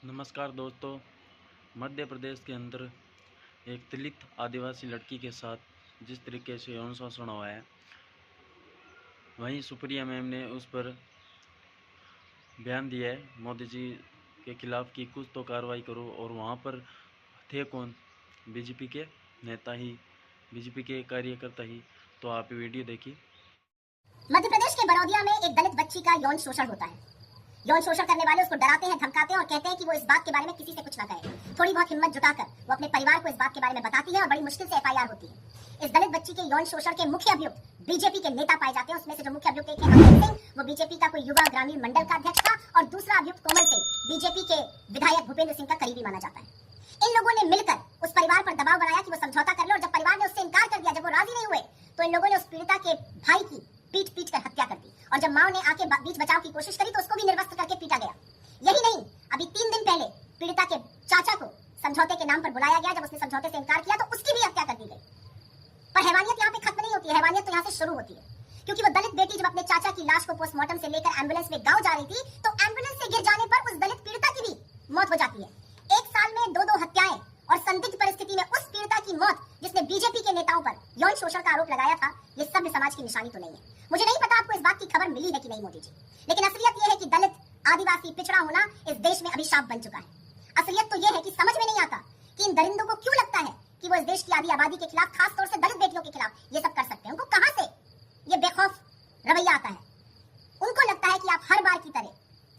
नमस्कार दोस्तों। मध्य प्रदेश के अंदर एक दलित आदिवासी लड़की के साथ जिस तरीके से यौन शोषण हुआ है, वहीं सुप्रिया मैम ने उस पर बयान दिया है मोदी जी के खिलाफ कि कुछ तो कार्रवाई करो। और वहाँ पर थे कौन? बीजेपी के नेता ही, बीजेपी के कार्यकर्ता ही। तो आप वीडियो देखिए। मध्य प्रदेश के बड़ौदिया में एक दलित बच्ची का यौन शोषण होता है। यौन शोषण करने वाले उसको डराते हैं, धमकाते हैं और कहते हैं कि वो इस बात के बारे में किसी से कुछ ना कहे। थोड़ी बहुत हिम्मत जुटाकर वो अपने परिवार को इस बात के बारे में बताती है और बड़ी मुश्किल से एफआईआर होती है। इस दलित बच्ची के यौन शोषण के मुख्य अभियुक्त बीजेपी के नेता पाए जाते हैं। उसमें से जो मुख्य अभियुक्त एक है अमर सिंह, वो बीजेपी का कोई युवा ग्रामीण मंडल का अध्यक्ष था, और दूसरा अभियुक्त कोमल सिंह बीजेपी के विधायक भूपेंद्र सिंह का करीबी माना जाता है। इन लोगों ने मिलकर उस परिवार पर दबाव बनाया कि वो समझौता कर ले, और जब परिवार ने उससे इनकार कर दिया, जब वो राजी नहीं हुए, तो इन लोगों ने उस पीड़िता के भाई की पीट कर हत्या कर दी। और जब मां ने आके बीच बचाव की कोशिश करी तो उसको भी निर्वस्त्र करके पीटा गया। यही नहीं, अभी 3 दिन पहले पीड़िता के चाचा को समझौते के नाम पर बुलाया गया। जब उसने समझौते से इनकार किया तो उसकी भी हत्या कर दी गई। पर हैवानियत यहाँ पे खत्म नहीं होती है, हैवानियत तो यहाँ से शुरू होती है। क्योंकि वो दलित बेटी जब अपने चाचा की लाश को पोस्टमार्टम से लेकर एम्बुलेंस में गांव जा रही थी, तो एम्बुलेंस से गिर जाने पर उस दलित पीड़िता की भी मौत हो जाती है। 1 साल में 2 हत्याएं और संदिग्ध परिस्थिति में उस पीड़िता की मौत, जिसने बीजेपी के नेताओं पर यौन शोषण का आरोप लगाया था, ये सभ्य समाज की निशानी तो नहीं है। मुझे नहीं पता आपको इस बात की खबर मिली है कि नहीं मोदी जी, लेकिन असलियत यह है कि दलित, आदिवासी, पिछड़ा होना इस देश में अभिशाप बन चुका है। असलियत तो यह है कि समझ में नहीं आता कि इन दरिंदों को क्यों लगता है कि वो इस देश की आधी आबादी के खिलाफ, खास तौर से दलित बेटियों के खिलाफ ये सब कर सकते हैं। उनको कहां से ये बेखौफ रवैया आता है? उनको लगता है कि आप हर बार की तरह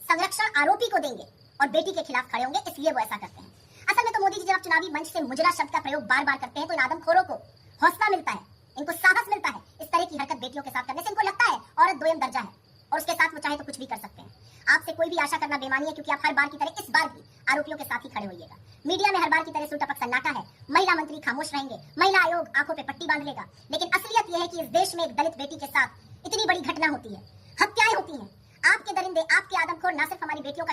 संरक्षण आरोपी को देंगे और बेटी के खिलाफ खड़े होंगे, इसलिए वो ऐसा करते हैं। असल में तो मोदी जी जब चुनावी मंच से मुजरा शब्द का प्रयोग बार बार करते हैं तो इन आदमखोरों को हौसला मिलता है, इनको साहस मिलता है। इस तरह की हरकत बेटियों के साथ करने से इनको लगता है औरत दोयम दर्जा है और उसके साथ वो चाहे तो कुछ भी कर सकते हैं। आपसे कोई भी आशा करना बेमानी है, क्योंकि आप हर बार की तरह इस बार भी आरोपियों के साथ ही खड़े होइएगा। मीडिया में हर बार की तरह सुलटपक सन्नाटा है, महिला मंत्री खामोश रहेंगे, महिला आयोग आंखों पे पट्टी बांध लेगा। लेकिन असलियत यह है कि इस देश में एक दलित बेटी के साथ इतनी बड़ी घटना होती है, हत्याएं होती हैं। आपके दरिंदे, आपके आदमखोर ना सिर्फ हमारी बेटियों का